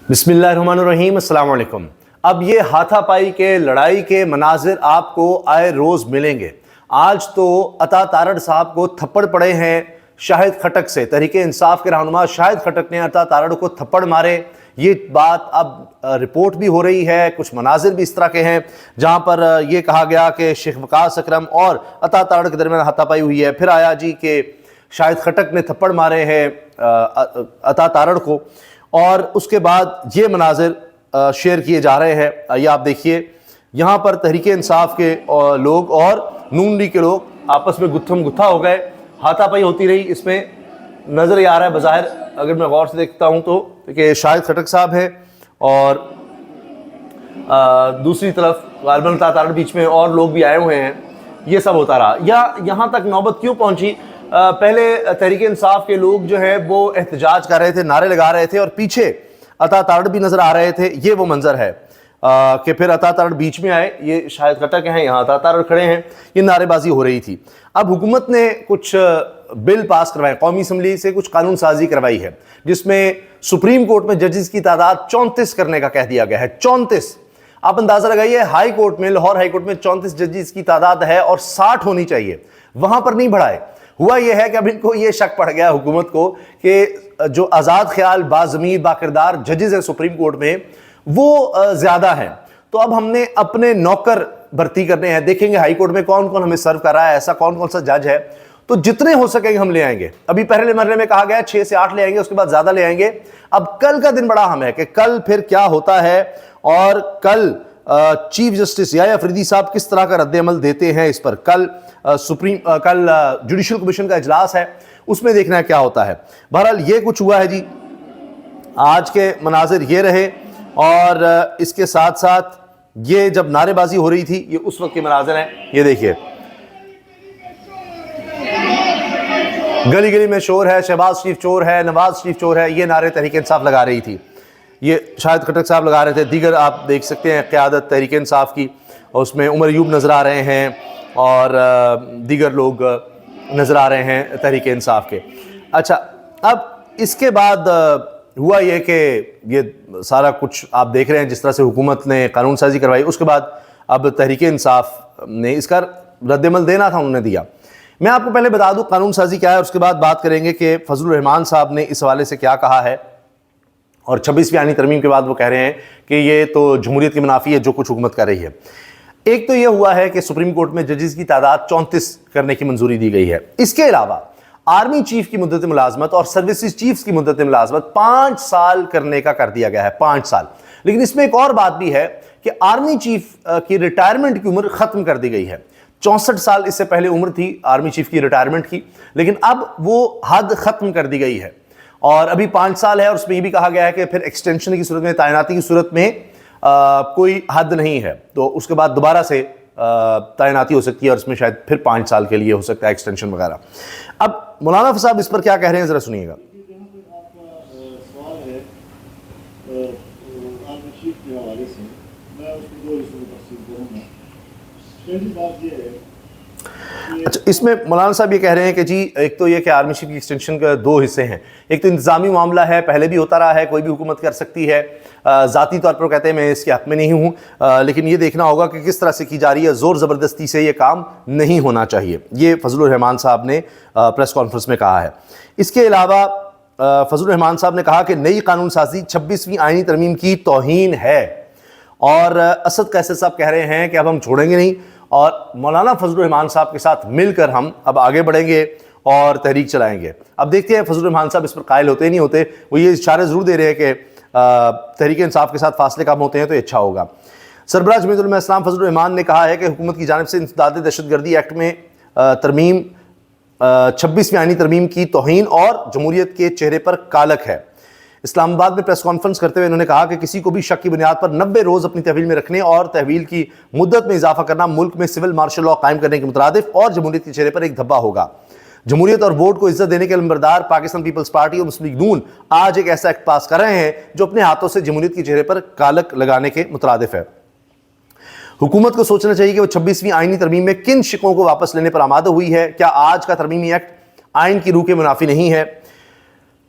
बिस्मिल्लाहिर्रहमानिर्रहीम, अस्सलाम वालेकुम। अब ये हाथापाई के लड़ाई के मनाजिर आपको आए रोज़ मिलेंगे। आज तो अता तारड़ साहब को थप्पड़ पड़े हैं शाहिद खटक से। तहरीक इंसाफ के रहनुमा शाहिद खटक ने अता तारड़ को थप्पड़ मारे। ये बात अब रिपोर्ट भी हो रही है, कुछ मनाजिर भी इस तरह के हैं जहां पर यह कहा गया कि शेख वकास अकरम और अता तारड़ के दरमियान हाथापाई हुई है। फिर आया जी कि शाहिद खटक ने थप्पड़ मारे हैं अता तारड़ को, और उसके बाद ये मनाजिर शेयर किए जा रहे हैं। ये आप देखिए, यहाँ पर तहरीक इंसाफ के लोग और नून लीग के लोग आपस में गुत्थम गुत्था हो गए, हाथापाई होती रही। इसमें नज़र ये आ रहा है बज़ाहिर, अगर मैं गौर से देखता हूँ तो, कि शाहिद खटक साहब है और दूसरी तरफ गालिबन अता तारड़ बीच में और लोग भी आए हुए हैं। ये सब होता रहा। या यहाँ तक नौबत क्यों पहुँची? पहले तहरीक इंसाफ के लोग जो है वो एहतजाज कर रहे थे, नारे लगा रहे थे, और पीछे अता तारड़ भी नजर आ रहे थे। ये वो मंजर है कि फिर अता तारड़ बीच में आए, ये शाहिद खटक हैं, यहाँ अता तारड़ खड़े हैं, ये नारेबाजी हो रही थी। अब हुकूमत ने कुछ बिल पास करवाए, कौमी असम्बली से कुछ कानून साजी करवाई है, जिसमें सुप्रीम कोर्ट में जजेस की तादाद 34 करने का कह दिया गया है। 34। आप अंदाजा लगाइए, हाई कोर्ट में, लाहौर हाई कोर्ट में 34 जजेस की तादाद है और 60 होनी चाहिए, वहां पर नहीं बढ़ाए। हुआ यह है कि अब इनको यह शक पड़ गया हुकूमत को कि जो आज़ाद ख्याल, बाज़मीर, बाकिरदार जजेस हैं सुप्रीम कोर्ट में, वो ज़्यादा हैं। तो अब हमने अपने नौकर भर्ती करने हैं। देखेंगे हाई कोर्ट में कौन कौन हमें सर्व कर रहा है, ऐसा कौन कौन सा जज है, तो जितने हो सकेंगे हम ले आएंगे। अभी पहले मरने में कहा गया 6 से 8 ले आएंगे, उसके बाद ज़्यादा ले आएंगे। अब कल का दिन बड़ा अहम है कि कल फिर क्या होता है, और कल चीफ जस्टिस याह्या अफरीदी साहब किस तरह का रद्द-ए-अमल देते हैं इस पर। कल जुडिशल कमीशन का इजलास है, उसमें देखना है क्या होता है। बहरहाल ये कुछ हुआ है जी, आज के मनाजिर ये रहे। और इसके साथ साथ ये जब नारेबाजी हो रही थी, ये उस वक्त के मनाजिर हैं। ये देखिए, गली गली में शोर है, शहबाज शरीफ चोर है, नवाज शरीफ चोर है, ये नारे तहरीक इंसाफ लगा रही थी। ये शाहिद खटक साहब लगा रहे थे। दीगर आप देख सकते हैं क़यादत तहरीक इंसाफ की, और उसमें उमर अयूब नज़र आ रहे हैं और दीगर लोग नज़र आ रहे हैं तहरीक इंसाफ के। अच्छा, अब इसके बाद हुआ ये कि ये सारा कुछ आप देख रहे हैं जिस तरह से हुकूमत ने कानून साजी करवाई। उसके बाद अब तहरीक इंसाफ ने इसका रद्द-ए-अमल देना था, उन्होंने दिया। मैं आपको पहले बता दूं कानून साजी क्या है, उसके बाद बात करेंगे कि फजलुर रहमान साहब ने इस हवाले से क्या कहा है। और 26वीं आईनी तरमीम के बाद वो कह रहे हैं कि ये तो जमहूरियत के मुनाफी है जो कुछ हुकूमत कर रही है। एक तो ये हुआ है कि सुप्रीम कोर्ट में जजेस की तादाद 34 करने की मंजूरी दी गई है। इसके अलावा आर्मी चीफ की मुद्दत मुलाजमत और सर्विसेज चीफ्स की मुद्दत मुलाजमत 5 साल करने का कर दिया गया है, 5 साल। लेकिन इसमें एक और बात भी है कि आर्मी चीफ की रिटायरमेंट की उम्र खत्म कर दी गई है। 64 साल इससे पहले उम्र थी आर्मी चीफ की रिटायरमेंट की, लेकिन अब वो हद खत्म कर दी गई है और अभी 5 साल है। और उसमें यह भी कहा गया है कि फिर एक्सटेंशन की सूरत में, तैनाती की सूरत में कोई हद नहीं है, तो उसके बाद दोबारा से तैनाती हो सकती है, और इसमें शायद फिर 5 साल के लिए हो सकता है एक्सटेंशन वगैरह। अब मौलाना साहब इस पर क्या कह रहे हैं, जरा सुनिएगा। अच्छा, इसमें मौलाना साहब ये कह रहे हैं कि जी एक तो ये कि आर्मी चीफ की एक्सटेंशन के 2 हिस्से हैं। एक तो इंतजामी मामला है, पहले भी होता रहा है, कोई भी हुकूमत कर सकती है। ज़ाती तौर पर कहते हैं मैं इसके हक में नहीं हूँ, लेकिन ये देखना होगा कि किस तरह से की जा रही है। ज़ोर ज़बरदस्ती से ये काम नहीं होना चाहिए, ये फजलुर रहमान साहब ने प्रेस कॉन्फ्रेंस में कहा है। इसके अलावा फजलुर रहमान साहब ने कहा कि नई कानून साजी 26वीं आईनी तरमीम की तौहीन है। और असद कैसर साहब कह रहे हैं कि अब हम छोड़ेंगे नहीं, और मौलाना फजलुर रहमान साहब के साथ मिलकर हम अब आगे बढ़ेंगे और तहरीक चलाएंगे। अब देखते हैं फजलुर रहमान साहब इस पर कायल होते नहीं होते। वो ये इशारे ज़रूर दे रहे हैं कि तहरीक इंसाफ के साथ फासले कम होते हैं तो अच्छा होगा। सरबराह जमीयत उलमा इस्लाम फजलुर रहमान ने कहा है कि हुकूमत की जानिब से इंसदाद दहशतगर्दी एक्ट में तरमीम 26वीं आईनी तरमीम की तौहीन और जमहूरियत के चेहरे पर कालक है। इस्लामाबाद में प्रेस कॉन्फ्रेंस करते हुए इन्होंने कहा कि किसी को भी शक की बुनियाद पर 90 रोज़ अपनी तहवील में रखने और तहवील की मुद्दत में इजाफा करना मुल्क में सिविल मार्शल लॉ कायम करने के मुतरादिफ और जमहूरियत के चेहरे पर एक धब्बा होगा। जमहूरियत और वोट को इज्जत देने के नंबरदार पाकिस्तान पीपल्स पार्टी और मुस्लिम लीग नून आज एक ऐसा एक्ट पास कर रहे हैं जो अपने हाथों से जमहूरियत के चेहरे पर कालक लगाने के मुतरादिफ है। हुकूमत को सोचना चाहिए कि वो 26वीं आईनी तरमीम में किन शिकों को वापस लेने पर आमादा हुई है। क्या आज का तरमीमी एक्ट आइन की रूह के मुनाफी नहीं है?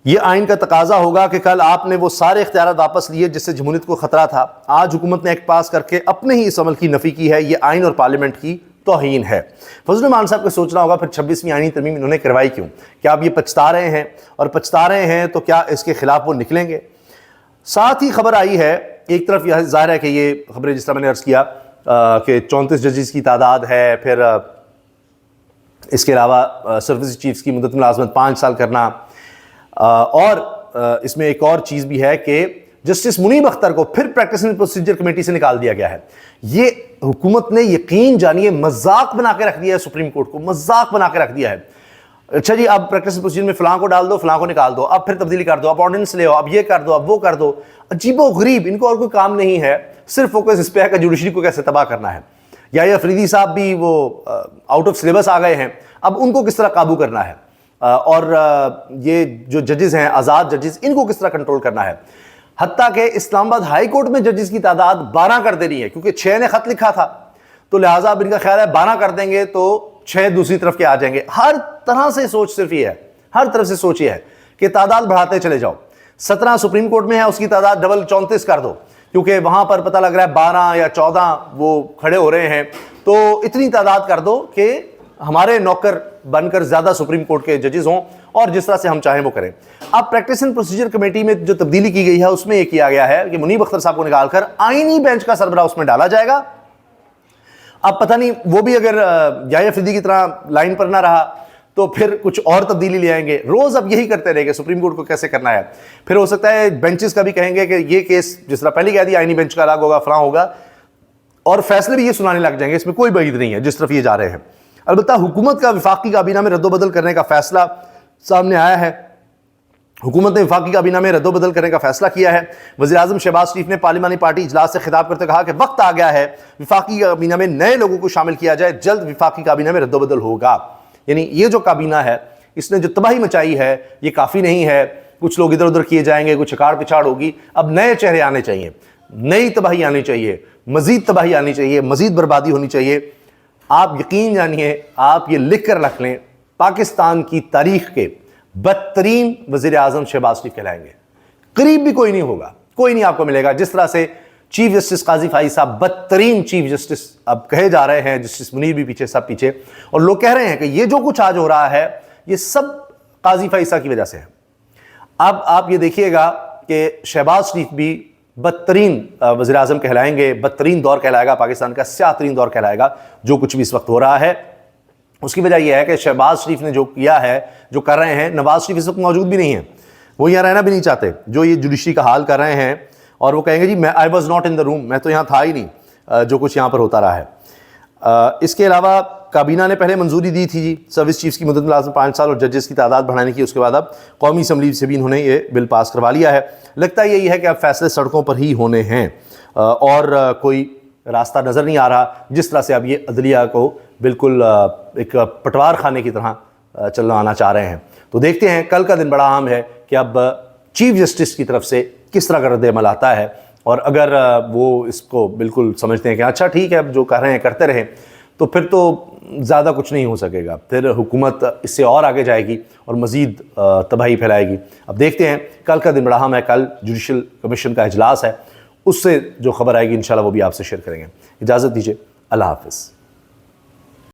ये आइन का तकाजा होगा कि कल आपने वो सारे इख्तियार वापस लिए जिससे जमहूरियत को खतरा था। आज हुकूमत ने एक्ट पास करके अपने ही इस अमल की नफ़ी की है। ये आइन और पार्लियामेंट की तौहीन है। फजल मान साहब को सोचना होगा फिर 26वीं आइनी तरमीम इन्होंने करवाई क्यों? क्या अब ये पछता रहे हैं? और पछता रहे हैं तो क्या इसके खिलाफ वो निकलेंगे? साथ ही खबर आई है, एक तरफ यह जाहिर है कि ये खबरें जिस तरह मैंने अर्ज़ किया कि 34 जजेस की तादाद है, फिर इसके अलावा सर्विस चीफ्स की मुद्दत मुलाजमत 5 साल करना, और इसमें एक और चीज़ भी है कि जस्टिस मुनीब अख्तर को फिर प्रैक्टिस एंड प्रोसीजर कमेटी से निकाल दिया गया है। ये हुकूमत ने यकीन जानिए मजाक बना के रख दिया है, सुप्रीम कोर्ट को मजाक बना के रख दिया है। अच्छा जी, अब प्रैक्टिस प्रोसीजर में फलां को डाल दो, फलां को निकाल दो, अब फिर तब्दीली कर दो, अब ऑर्डिनेंस ले आओ, अब ये कर दो, अब वो कर दो। अजीबो गरीब, इनको और कोई काम नहीं है, सिर्फ फोकस इस पे है कि जुडिशरी को कैसे तबाह करना है। या ये अफरीदी साहब भी वो आउट ऑफ सिलेबस आ गए हैं, अब उनको किस तरह काबू करना है, और ये जो जजेस हैं आज़ाद जजेस, इनको किस तरह कंट्रोल करना है। हत्ता कि इस्लामाबाद हाई कोर्ट में जजेस की तादाद 12 कर देनी है, क्योंकि 6 ने खत लिखा था, तो लिहाजा अब इनका ख्याल है 12 कर देंगे तो 6 दूसरी तरफ के आ जाएंगे। हर तरह से सोच सिर्फ ये है, हर तरफ से सोच ये है कि तादाद बढ़ाते चले जाओ। 17 सुप्रीम कोर्ट में है, उसकी तादाद डबल 34 कर दो, क्योंकि वहां पर पता लग रहा है 12 या 14 वो खड़े हो रहे हैं, तो इतनी तादाद कर दो कि हमारे नौकर बनकर ज्यादा सुप्रीम कोर्ट के जजेस हों और जिस तरह से हम चाहें वो करें। अब प्रैक्टिस एंड प्रोसीजर कमेटी में जो तब्दीली की गई है उसमें यह किया गया है कि मुनीब अख्तर साहब को निकालकर आईनी बेंच का सरबराह उसमें डाला जाएगा। अब पता नहीं वो भी अगर याह्या अफरीदी की तरह लाइन पर ना रहा तो फिर कुछ और तब्दीली ले आएंगे। रोज अब यही करते रहेंगे सुप्रीम कोर्ट को कैसे करना है। फिर हो सकता है बेंचेस का भी कहेंगे कि ये केस जिस तरह पहले कह दिया आईनी बेंच का अलग होगा, फलां होगा, और फैसले भी ये सुनाने लग जाएंगे। इसमें कोई बईद नहीं है जिस तरफ ये जा रहे हैं। अलबत्ता हुकूमत का वफाकी काबीना में रद्दोबदल करने का फैसला सामने आया है। हुकूमत ने वफाकी काबीना में रद्दोबदल करने का फैसला किया है। वज़ीर-ए-आज़म शहबाज शरीफ ने पार्लिमानी पार्टी इजलास से खिताब करते कहा कि वक्त आ गया है वफाकी काबीना में नए लोगों को शामिल किया जाए, जल्द वफाकी काबीना में रद्दोबदल होगा। यानी ये जो काबीना है इसने जो तबाही मचाई है ये काफ़ी नहीं है, कुछ लोग इधर उधर किए जाएंगे, कुछ अकाड़ पिछाड़ होगी। अब नए चेहरे आने चाहिए, नई तबाही आनी चाहिए, मजीद तबाही आनी चाहिए, मजीद बर्बादी होनी चाहिए। आप यकीन जानिए, आप ये लिख कर रख लें, पाकिस्तान की तारीख के बदतरीन वज़ीर आज़म शहबाज शरीफ कहलाएंगे। करीब भी कोई नहीं होगा, कोई नहीं आपको मिलेगा। जिस तरह से चीफ जस्टिस काजी फाइज साहब बदतरीन चीफ जस्टिस अब कहे जा रहे हैं, जस्टिस मुनीर भी पीछे, सब पीछे, और लोग कह रहे हैं कि ये जो कुछ आज हो रहा है ये सब काजी फाइज साहब की वजह से है। अब आप ये देखिएगा कि शहबाज शरीफ भी बदतरीन वज़ीर आज़म कहलाएंगे, बदतरीन दौर कहलाएगा, पाकिस्तान का स्यातरीन दौर कहलाएगा जो कुछ भी इस वक्त हो रहा है। उसकी वजह यह है कि शहबाज शरीफ ने जो किया है, जो कर रहे हैं, नवाज शरीफ इस वक्त मौजूद भी नहीं है, वो यहाँ रहना भी नहीं चाहते। जो ये जुडिशरी का हाल कर रहे हैं और वो कहेंगे जी मैं I was not in the room, मैं तो यहाँ था ही नहीं जो कुछ यहाँ पर होता रहा है। इसके अलावा काबीना ने पहले मंजूरी दी थी जी सर्विस चीफ्स की मुद्दत मुलाज़िम 5 साल और जजेस की तादाद बढ़ाने की। उसके बाद अब कौमी असम्बली से भी इन्होंने ये बिल पास करवा लिया है। लगता यही है कि अब फैसले सड़कों पर ही होने हैं और कोई रास्ता नज़र नहीं आ रहा। जिस तरह से अब ये अदलिया को बिल्कुल एक पटवार खाने की तरह चलना आना चाह रहे हैं। तो देखते हैं, कल का दिन बड़ा अहम है कि अब चीफ जस्टिस की तरफ से किस तरह का रद्द-ए-अमल आता है, और अगर वो इसको बिल्कुल समझते हैं कि अच्छा ठीक है अब जो कर रहे हैं करते रहें, तो फिर तो ज़्यादा कुछ नहीं हो सकेगा। फिर हुकूमत इससे और आगे जाएगी और मज़ीद तबाही फैलाएगी। अब देखते हैं, कल का दिन बड़ा अहम है। कल जुडिशल कमीशन का इजलास है, उससे जो खबर आएगी इंशाल्लाह वो भी आपसे शेयर करेंगे। इजाज़त दीजिए, अल्लाह हाफ़िज़।